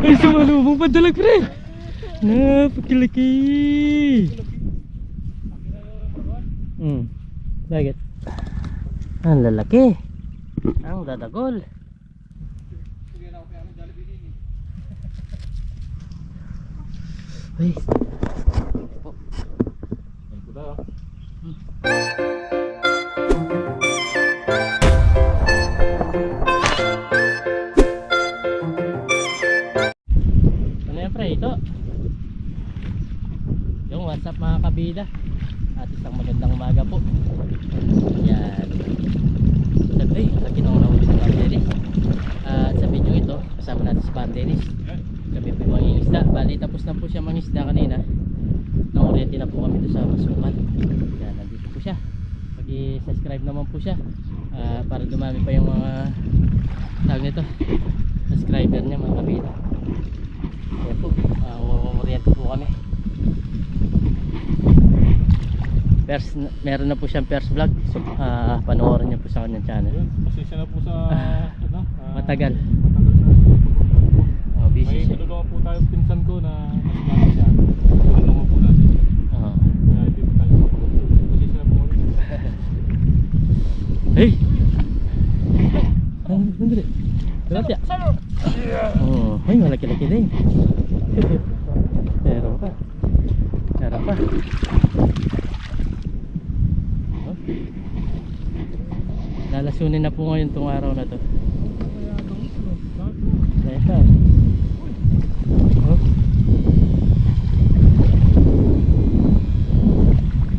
Ay, sumalubong pa dalag, pre. Napakilaki. Bakit? Ang lalaki. Ang dadagol. Uy. Ano yan, pre? Ito yung WhatsApp mga kabida. At isang magandang umaga po. Yan. Ay, laki nung nahuli sa Banderis. At sa video ito, kasama natin sa Banderis. Kami po mangingisda. Bali, tapos na po siya mangisda kanina. Nakuryente na po kami doon sa Masukan. Yan, nandito po siya. Pag-i-subscribe naman po siya. Para dumami pa yung mga tawag nito, subscriber niya mga kabida. Kaya po, kuryente po kami. Meron na po siyang first vlog. So, panoorin niyo po sa kanyang channel. Pasensya na po sa matagal. Busy May siya. Tulungan po tayo pinsan ko na nasimati siya. Tulungan po natin. Kaya hindi po tayo mapagod. Pasensya na po ulit. Hey! Sandali. Tilapia. Ay, malaki-laki din. Meron pa. Meron pa. Lalasunin na po ngayon tong araw na to. Ito.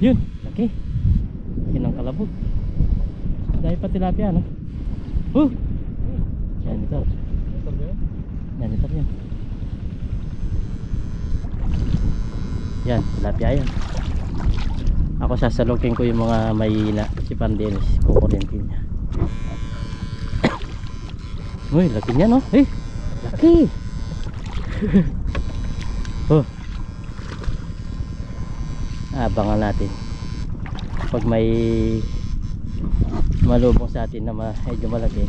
Yun, laki. Laki ng kalabog. Dahil pa tilapia, no? Yan ito. Yan ito yan. Yan, tilapia yan. Ako sasalukin ko yung mga mahihina. Si Banderis, kukurentin niya. Uy, laki niya, no? Eh, laki. Abangan natin pag may malubong sa atin na medyo malaki,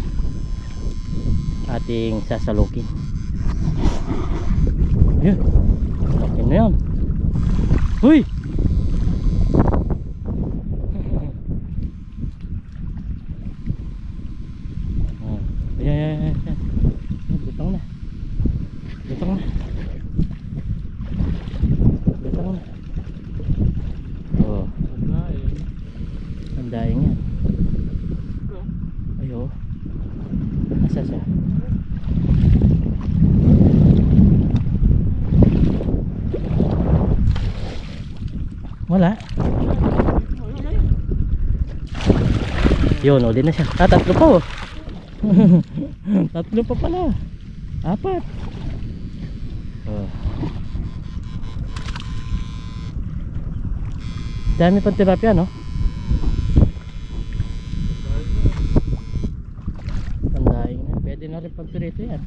ating sasalukin. Yun, laki na yan. Uy, butang na. Butang na. Butang na. Oh, ang daing yan. Ayo. Asa siya? Wala. Yun, uli na siya. Tatlo pa oh. Tatlo pa pala. Apat. Dami pang tilapia, no? Tandaing na. Pwede na rin pagpirito yan.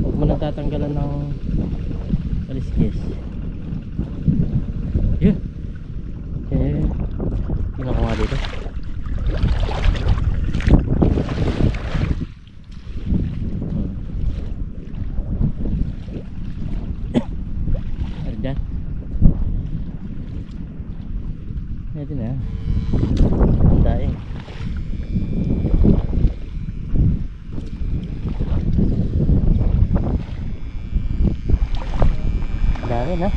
Huwag mo na tatanggalan ng kaliskis. Yun. Yun ako nga dito. Ito na. Ang daing. Dami na.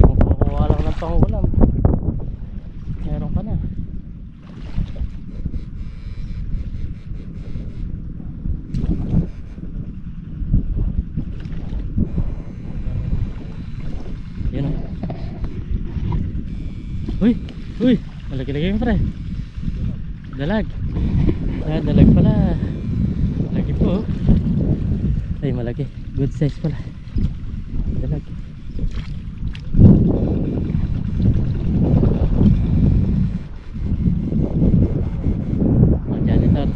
Kung kukuha lang ng pangulam, meron ka na. Yun o. Uy, malaki-laki yung pre. Dalag. Dalag pala. Malaki po. Ay, malaki. Good size pala. Dalag. Janitor.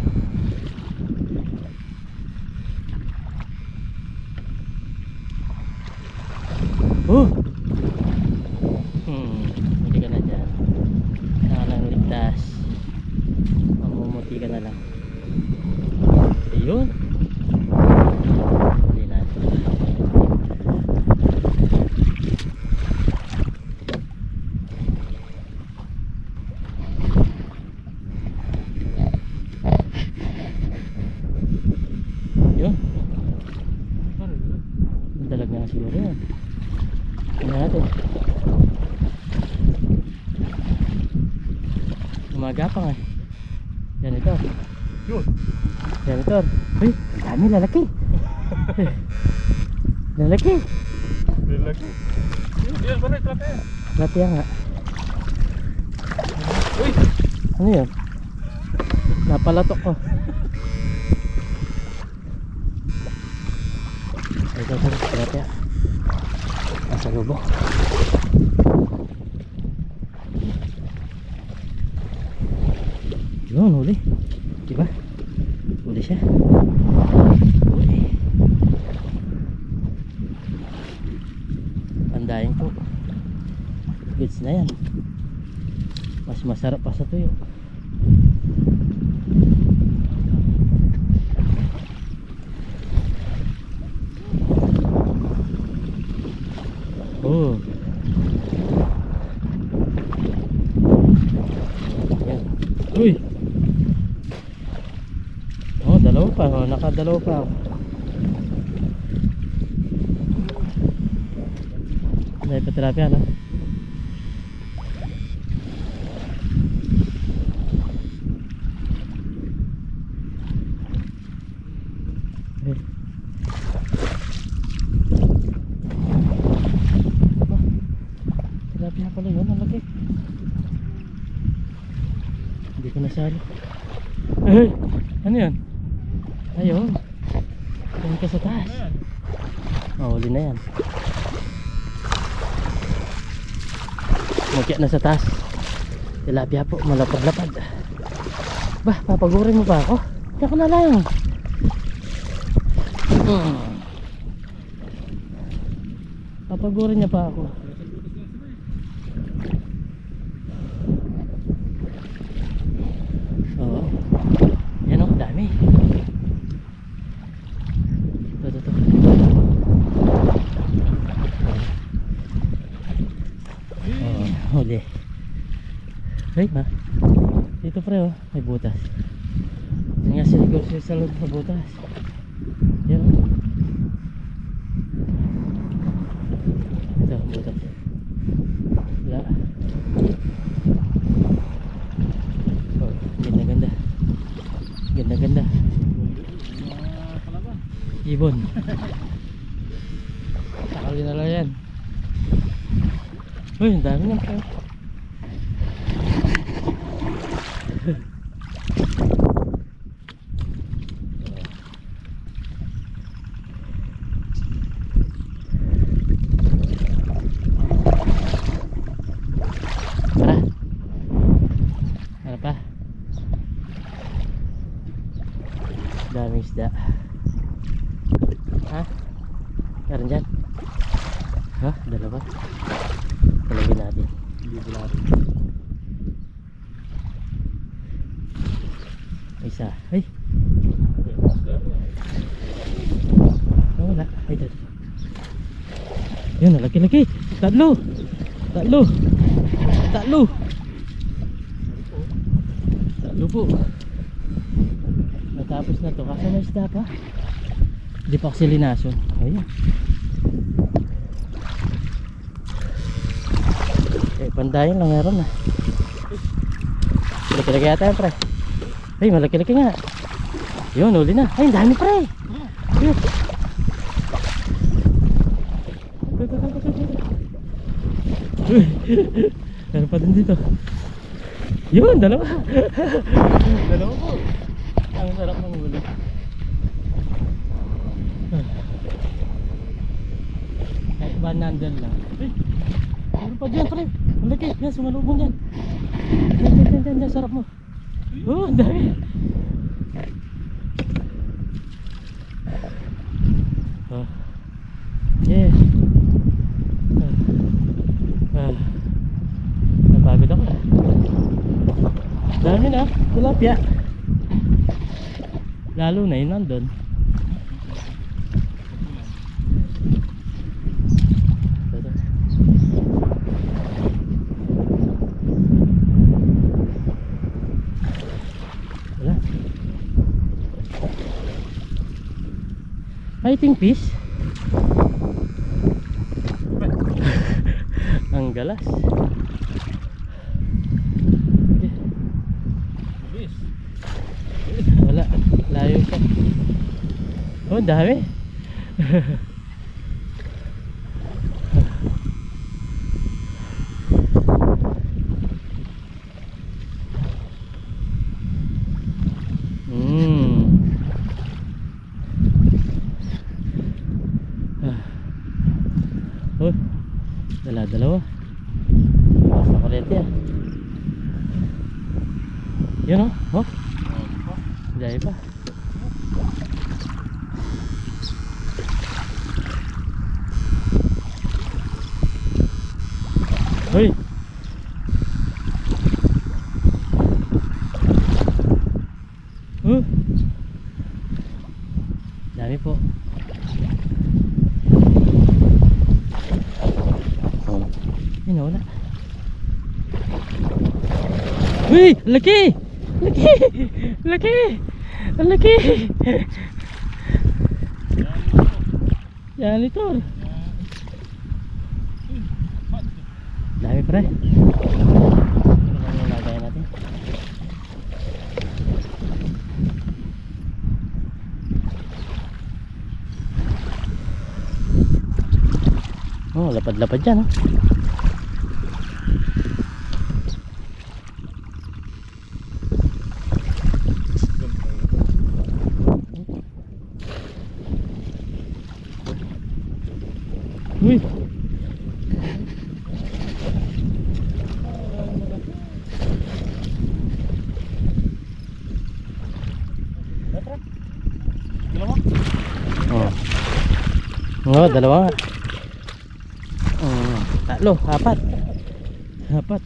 Hindi ka na dyan. Nakalang ligtas. Mamumuti ka na lang. Ayun. Huli natin. Yun. Dalag na siguro yan. Tingnan natin. Gumagapang eh. Yan ito. Yun. Yan ito. Uy, ang dami lalaki. Lalaki. Laki. Yan, balik, laki. Lati yan nga. Uy! Ano yun? Napalatok ko. Ito, lati yan. Nasa lubok. Yun, huli. Diba? Huli siya. Huli. Pandayin po. Gets na yan. Mas masarap pa sa tuyo. Oh. Yan. Uy. Oh, dalawa pa. Oh, nakadalawa pa. May patirapya na. Tilapia pala yun, ang laki. Hindi ko nasali. Ay, ano yun? Ayun. Yan ka sa taas. Huli na yan. Magkaya na sa taas. Tilapia po, malapad-lapad. Bah, papagurin mo pa ako? Kaya ko na lang. Papagurin niya pa ako. Oo. Yan o, dami. Ito. Huli. Ay, ma. Dito pre oh, may butas. Yan nga siguro siya sa loob sa butas. Yan oh. Ito, butas. Wala. Oh, ganda-ganda. Ganda-ganda. Ibon. Sakali na lang yan. Uy, ang dami ng pre. Tara. Ano pa? Daming isda. Ha? Meron dyan? Ha? Dalawa? Talagin natin. Isa. Ay! Wala. Ay, dito. Yan, laki-laki. Tatlo. Tatlo po. Natapos na to. Kasi may isda pa. Hindi pa kasi linaso. Ayan. Pandayan lang meron na. Malaki-laki yata yan pre. Ay, malaki-laki nga. Yun, huli na. Ay, ang dami pre. Ayun. Meron pa din dito. Yun, dalawa. Dalawa po. Ang sarap ng huli. Kahit ba nandun lang. Ay, meron pa dyan pre. Malaki. Yan, sumalubong dyan. Dyan. Sarap mo. Oh, ang dami. Oh. Yeah. Napagod ako. Dami na. Tilapia. Lalo na yun nandun. Wala. Fighting fish. Ang galas. Bilis. Wala, layo pa. Oh, dami. Oh, dalawa. Basta kulit yan. Yun oh. Oh. Dahil pa. Hoy. Dami po. Yun na, wala. Uy! Laki! Laki! Laki! Ang laki! Yan ito. Dami pre. Ano lang yung lagay natin? Oh, lapad-lapad dyan oh. Uy. Oh. Oh, dalawa. Oh, tatlo, apat. Apat.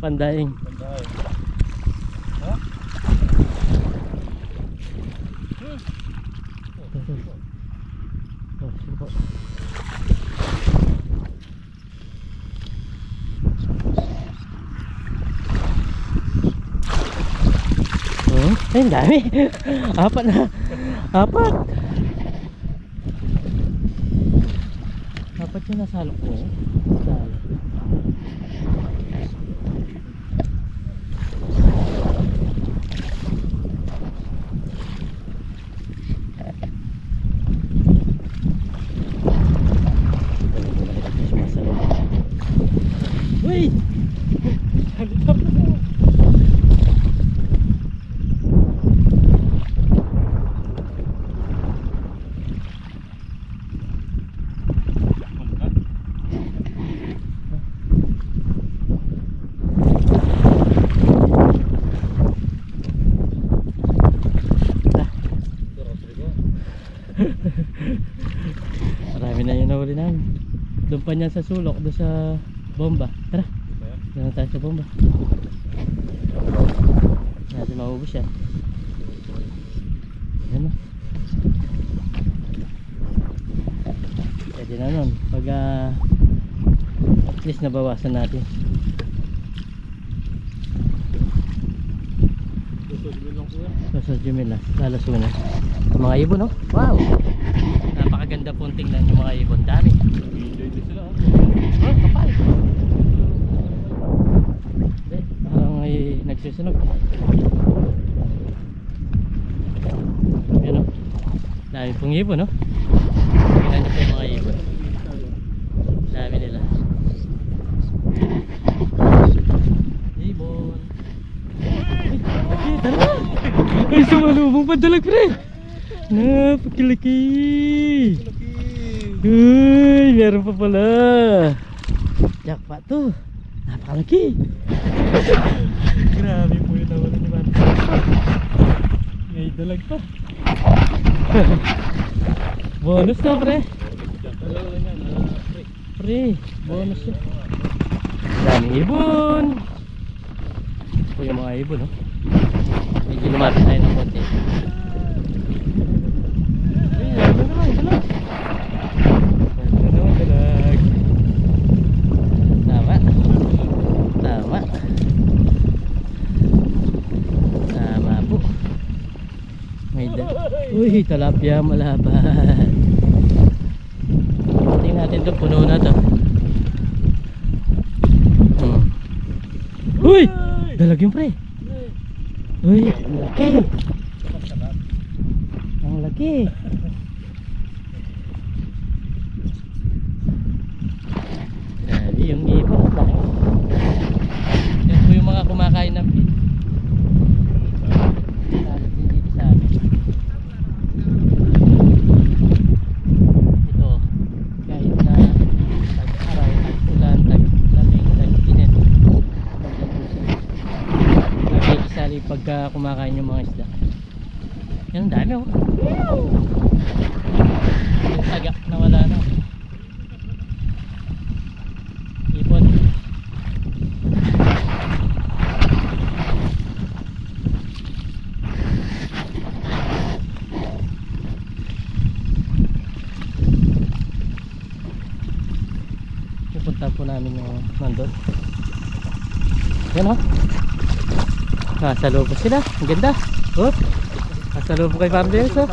Pandaing. Ha? Oh, sige po. Ay, dami. Apat na. Apat. Apat yung nasalok mo. Salok. Wait! Halika pa na. Marami na yung nahuli namin. Doon pa niyan sa sulok, doon sa bomba. Tara, doon na tayo sa bomba. Natin maubos yan. Yan o. Pwede na nun. Pag at least nabawasan natin. Susod Jumila, lalasunan. Ang mga ibon, no? Wow! Napakaganda pong tingnan yung mga ibon. Dami. Enjoy din sila. Oh, kapal. Hindi, parang may nagsusunog. Yan, no? Dami pong ibon, no? Tingnan nyo po yung mga ibon. Dami nila. Ibon. Ay, tara! Ay, sumalubong padalag, pre! Napakilaki! Uy, meron pa pala! Jackpot to! Napakalaki! Grabe po yung nawala ni Mati. May dalag pa. Bonus na pre. Pre, bonus na. Daming ibon. Ito yung mga ibon, no? Medyo lumapit tayo ng konti. Tama. Tama. Tama po. Uy, tilapia malaban. Tingnan natin ito, puno na to. Uy! Dalag yung pre. Uy, ang laki. Ang laki. Grabe yung ibon. Yan po yung mga kumakain ng pin. Dito sa amin. Ito, kahit na tag-araw, tag-ulan, tag-lamig, tag-init, nakikisali pagka kumakain yung mga isda. Yan, ang dami oh. Yung taga na wala na. Ipon. Pupunta po namin yung nandun. Yan o. Kasalubong sila. Ang ganda. Oh. Kasalubong kay Farm Dennis o.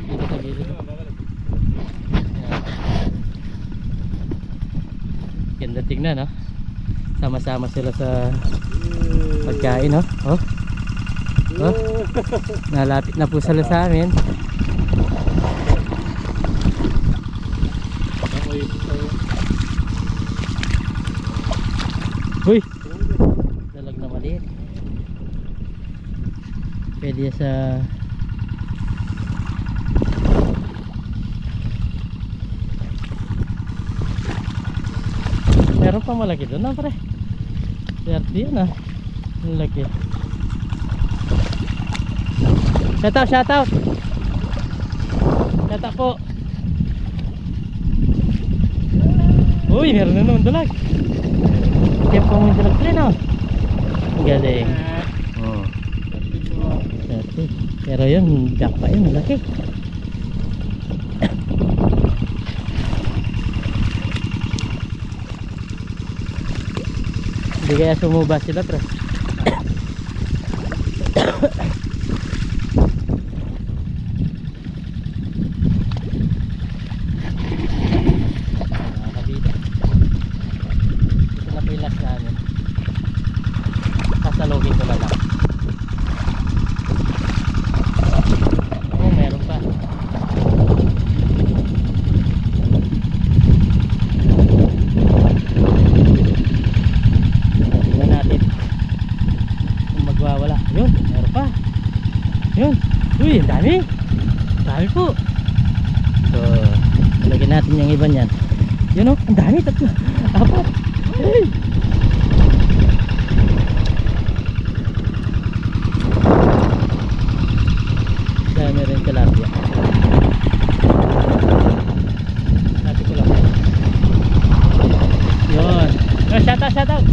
Dito sa gilid. Ganda tingnan no. Sama-sama sila sa pagkain no. Oh. Oh. Nalapit na po sila sa amin. Uy! Dalag na maliit. Pwede sa meron pa malaki doon na pre. Swerte yan ah. Ang laki. Shout out, shout out. Shout out po. Uy, meron na naman dalag. Kaya po mo yung dalag pre no. Ang galing. Oh. Swerte. Pero yun, jack pa yun, malaki. Hindi kaya sumuba sila pre. Nakakabida. Ito na po yung last namin. Sasalugin ko na lang. Oh, meron pa. Tingnan natin kung magwawala. Yun, meron pa. Yun. Uy, ang dami. Dami po. So, lagyan natin yung iba niyan. Yun o, ang dami. Tatlo. Apat. Hey. Dami rin tilapia. Natin ko lang. Yun. Oh, shout out, shout out.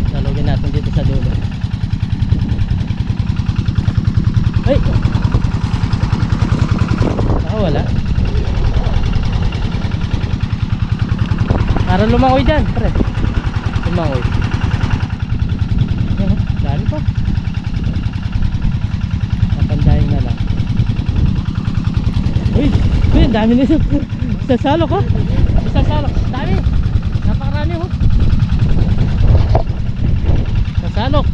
Lalagyan natin dito sa dulo. Ay! Wala. Para lumangoy dyan, pre. Lumangoy. Yan, dami pa. Kapandahin na lang. Uy! Uy, dami nito. Sasalok ha? Sasalok. Dami. Napakarami ho. Sasalok.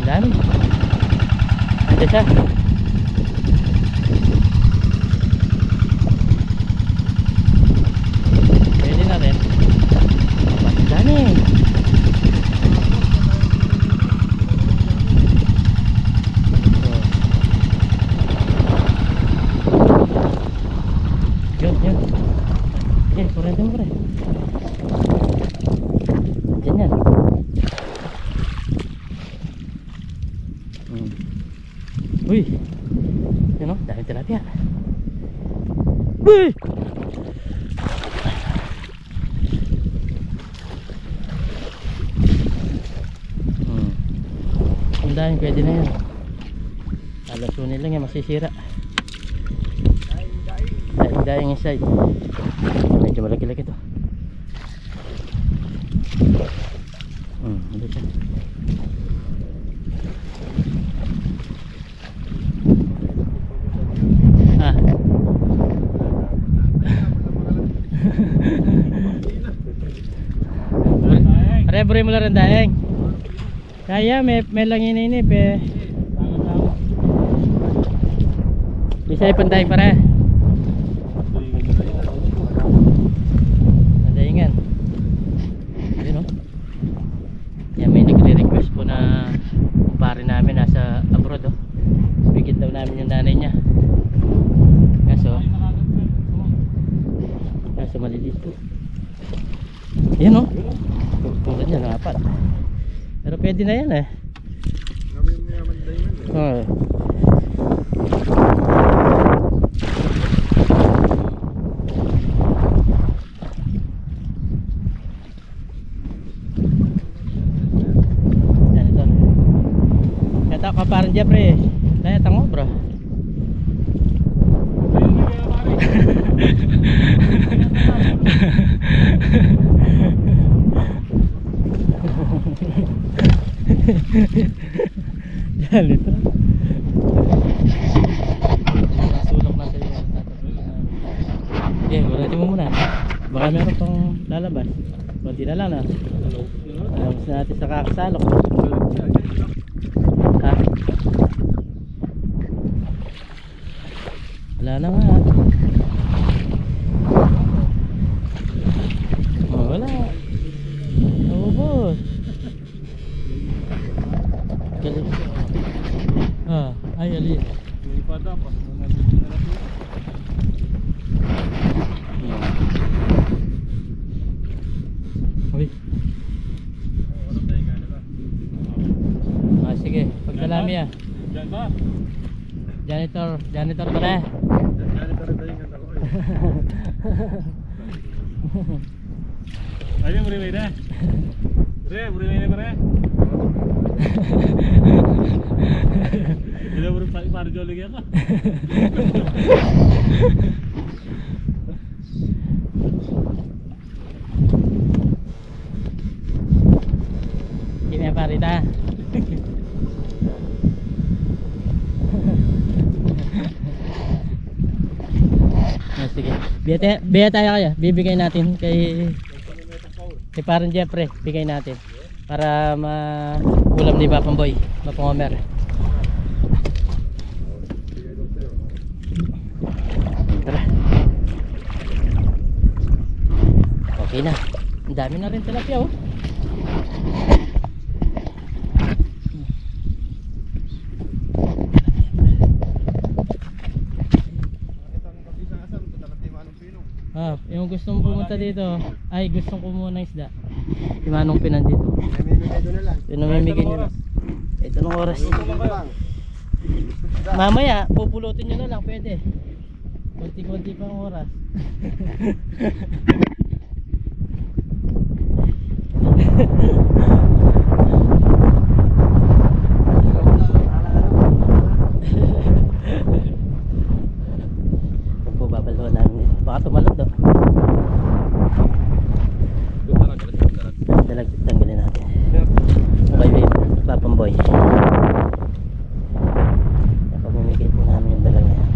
Dami. Nandiyan siya. Pwede na rin. Dami. Yun, yun. kurente mo pre. Diyan yan. Uy. Yan o, daming tilapia. Uy! Ang daming, pwede na yan. Alasunin lang yan, masisira. Daing inside. Medyo malaki-laki to. Dito siya. Pare mo lang daing. Kaya may lang ininip eh. Bisa ipandaing pare. Daingan. Ayun oh. Yan, may nagre-request po na kumpare namin nasa abroad oh. Bigyan daw namin yung nanay niya. Kaso maliliit po. Yan oh. Tulad yan, apat. Pero pwede na yan eh. Oo. Yan ito. Kata ka parang dyan pre. Daya tango bro. Yan ito. Sulok natin yung tatapos. Okay, gunatin mo muna. Baka meron pang lalabas. Kunti na lang na. Gusto natin sa kakasalok. Ha? Wala na nga. Oh, wala. Naubos. Ay alin. May pada pas nandito na natin. Uy. Sige, pagdalami ah. Diyan ba? Janitor pare. Janitor tayo ng ako. Ayun muri na. Muri na pare. Bila baru para jual lagi apa? Gini apa Rita? Sige. Biya tayo kaya. Bibigay natin kay parang Jeffrey. Bigay natin. Para ulam ni Papang Boy, Papang Homer. Tara. Okay na. Ang dami na rin tilapia oh. Yung gustong pumunta dito, ay gustong kumuha ng isda. Yung manong pinan dito. Namimigay doon na lang. Namimigay nyo lang. Ito ng oras. Mamaya, pupulutin nyo na lang, pwede. Konti-konti pang oras. Ito po, babalo namin dito. Baka tumalad oh. Dalag, tanggalin natin. Okay, Papang Boy. Pamimigay po namin yung dalag na yan.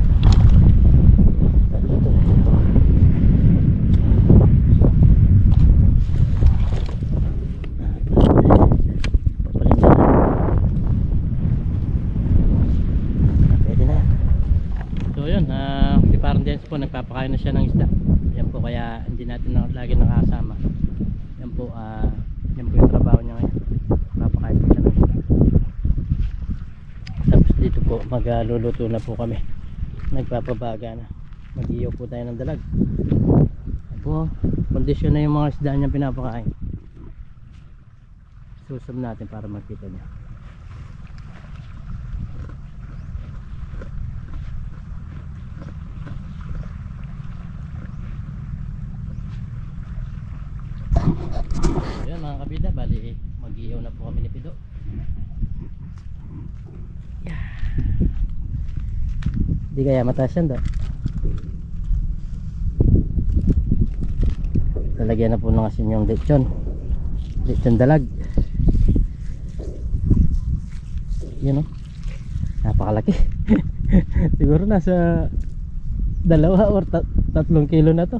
Dito. Papalim na. Pwede na. So yun, si Parang Jens po nagpapakain na siya ng isda. Yan po, kaya hindi natin lagi nakasama. Yan po, yan po yung trabaho niya ngayon. Napakain po siya ng isda. Tapos dito po magluluto na po kami. Nagpapabaga na. Mag-iyo po tayo ng dalag. po, kondisyon na yung mga isda niya pinapakain. Susub natin para makita niya. Ayan mga kabida, bali mag-ihaw na po kami ni Pido. Di kaya mataas yan daw. Talagyan na po ng asin yung lechon dalag. Yun o, napakalaki. Siguro nasa 2 or 3 kilo na to.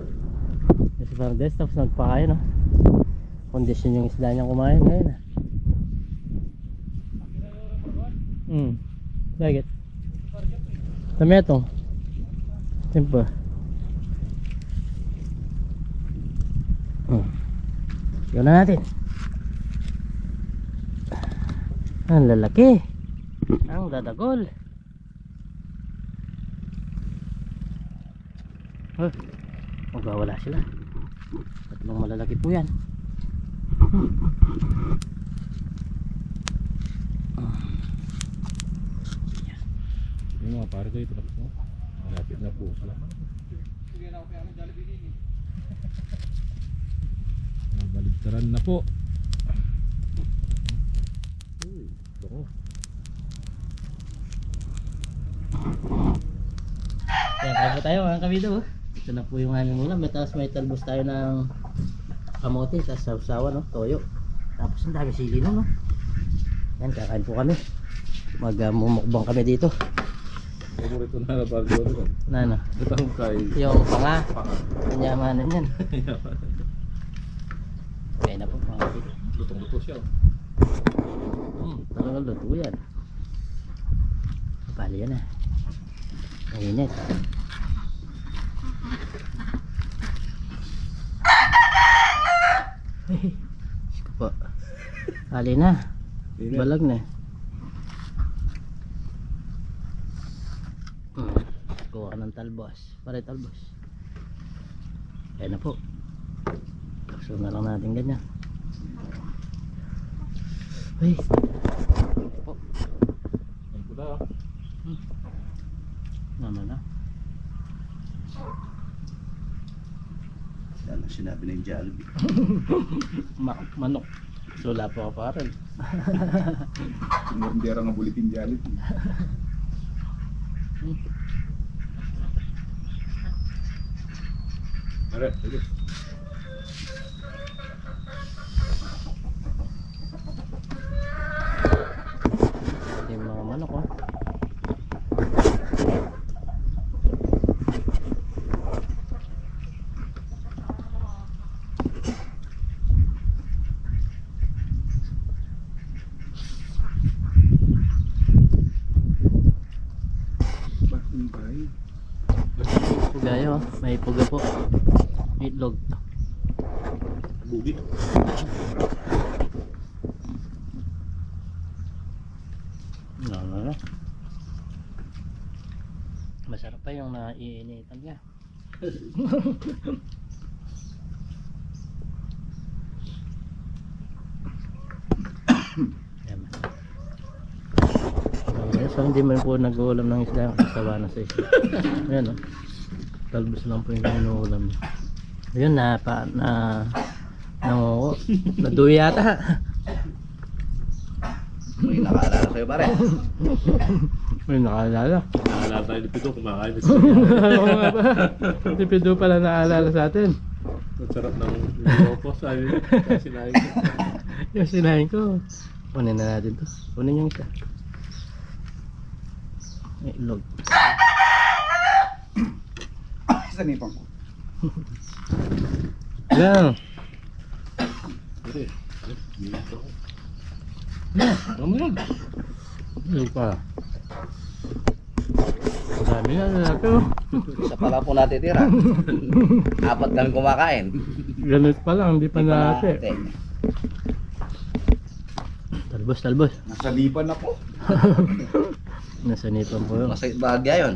Kasi parang des, tapos nagpakain o. Kondisyon yung isda niyang kumain ngayon. Bakit? Tama ito. Simple. Yun na natin. Ang lalaki. Ang dadagol. Magwawala sila. Tatlong malalaki po yan. Yung mga pare kayo, tapos mo. Malapit na po. Baligtaran na po. Uy, loko. Yan, kaya po tayo mga kabido. Ito na po yung aming ulam. Tapos may talbos tayo ng kamote sa sausawan, no? Toyo. Tapos ang dami sili no? Yan, kakain po kami. Magmumukbang kami dito. Paborito na bago ito. Na. Itang kay Yung panga. Kanyamanan yan. Okay na po mga kabido. lutong-luto siya. Talagang luto yan. Bali yan na. Mainit. Isko po. Bali na. Balag na. Kuha ka ng talbos. Pare talbos. Ayan na po. Takso na lang natin ganyan. Uy. Po. Ang pula. Ano na? Yan ang sinabi ng Jollibee. Manok. Sula po ka pa rin. Hindi nga bulitin Jollibee. Are, sige. Ito yung mga manok oh. Pugayo oh. May puga po. Itlog. Bugi. No. Masarap pa yung naiinitan niya. Yan. So hindi man po nag-uulam ng isda, kasawa na sa isda. Ayan o. Talbos lang po yung inuulam. Ayun nangungo. Naduwi yata. May nakaalala sa'yo pare. May nakaalala. Naalala tayo ni Pito kumakain. Oo nga ba? Si Pido pala naalala sa atin. Ang sarap ng loko sabi niya. Sinahin ko. Yung sinahin ko. Kunin na natin to. Kunin yung isa. May ilog. Isa nipang ko. Yan. Pare. Ano yan? Ilog pa. Marami na lalaki oh. Isa pa lang po natitira. 4 kami kumakain. Ganit pa lang, hindi pa natin. Ate. Talbos. Nasa lipan na po. Nasa nipan po yun. Masakit bahagya yun.